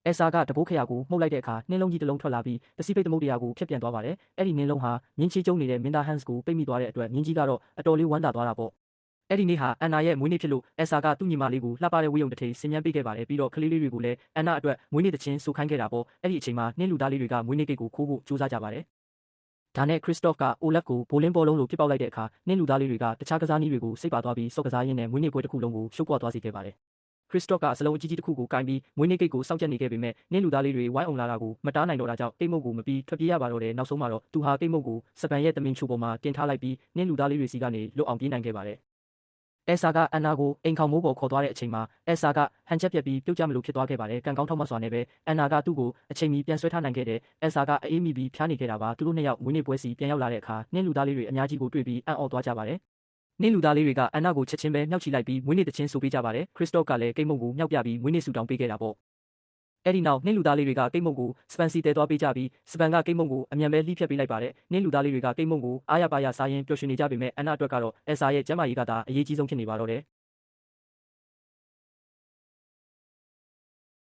အဲဆာကတဘိုးခရာကိုမှုတ်လိုက်တဲ့အခါနှင်းလုံးကြီးတစ်လုံးထွက်လာပြီးပစိဖိတ်သမုဒ္ဒရာကိုဖျက်ပြန်သွားပါတယ်။အဲ့ဒီနှင်းလုံးဟာမြင်းချီကျုံနေတဲ့မင်းသားဟန့်စ်ကိုပိတ်မိသွားတဲ့အတွက်မြင်းကြီးကတော့အတော်လေးဝမ်းသာသွားတာပေါ့။အဲ့ဒီနေ့ဟာအန်နာရဲ့မွေးနေ့ဖြစ်လို့အဲဆာကသူ့ညီမလေးကိုလှပတဲ့ဝေးရုံတစ်ထိန်ဆင်မြန်းပေးခဲ့ပါတယ်ပြီးတော့ကလေးလေးတွေကိုလည်းအန်နာအတွက်မွေးနေ့သချင်းဆိုခိုင်းခဲ့တာပေါ့။အဲ့ဒီအချိန်မှာနှင်းလူသားလေးတွေကမွေးနေ့ကိတ်ကိုခိုးဖို့ကြိုးစားကြပါတယ်။ဒါနဲ့ခရစ်စတော့ကအိုလက်ကိုဘိုလင်းဘောလုံးလိုပြစ်ပေါက်လိုက်တဲ့အခါနှင်းလူသားလေးတွေကတခြားကစားနည်းတွေကိုစိတ်ပါသွားပြီးစော့ကစားရင်းနဲ့မွေးနေ့ပွဲတစ်ခုလုံးကိုရှုပ်ပွားသွားစေခဲ့ပါတယ်။ခရစ်စတော့ကစလုံးအကြီးကြီးတစ်ခုကိုကင်ပြီးမွေးနေ့ကိတ်ကိုစောင့်ကြက်နေခဲ့ပေမဲ့နှင်းလူသားလေးတွေဝိုင်းအောင်လာတာကိုမတားနိုင်တော့တာကြောင့်ကိတ်မုတ်ကိုမပြီးထွက်ပြေးရပါတော့တယ်နောက်ဆုံးမှာတော့သူဟာကိတ်မုတ်ကိုစပန်ရဲ့တမင်ချိုပေါ်မှာတင်ထားလိုက်ပြီးနှင်းလူသားလေးတွေစီကနေလွတ်အောင်ပြေးနိုင်ခဲ့ပါတယ်။အဲဆာကအန်နာကိုအိမ်ခေါင်မိုးပေါ်ခေါ်သွားတဲ့အချိန်မှာအဲဆာကဟန်ချက်ပြက်ပြီးပြုတ်ကျမလို့ဖြစ်သွားခဲ့ပါတယ်။ကံကောင်းထောက်မစွာနဲ့ပဲအန်နာကသူ့ကိုအချိန်မီပြန်ဆွဲထားနိုင်ခဲ့တယ်။အဲဆာကအေးမိပြီးဖျားနေခဲ့တာပါ။သူတို့နှစ်ယောက်မွေးနေ့ပွဲစီပြန်ရောက်လာတဲ့အခါနှင်းလူသားလေးတွေအများကြီးကိုတွေ့ပြီးအံ့ဩသွားကြပါတယ်။နှင်းလူသားလေးတွေကအန်နာကိုချက်ချင်းပဲမြောက်ချီလိုက်ပြီးမွေးနေ့သချင်းဆိုပေးကြပါတယ်။ခရစ်စတော့ကလည်းကိတ်မုတ်ကိုမြောက်ပြပြီးမွေးနေ့ဆူတောင်းပေးခဲ့တာပေါ့။အဲ့ဒီနောက်နှင်းလူသားလေးတွေကကိတ်မုတ်ကိုစပန်စီတဲသွားပေးကြပြီးစပန်ကကိတ်မုတ်ကိုအမြန်ပဲလှိဖြတ်ပေးလိုက်ပါတယ်။နှင်းလူသားလေးတွေကကိတ်မုတ်ကိုအားရပါရစားရင်ပျော်ရွှင်နေကြပေမဲ့အန်နာအတွက်ကတော့အဲဆာရဲ့ကျမ်းမာရေးကသာအရေးကြီးဆုံးဖြစ်နေပါတော့တယ်။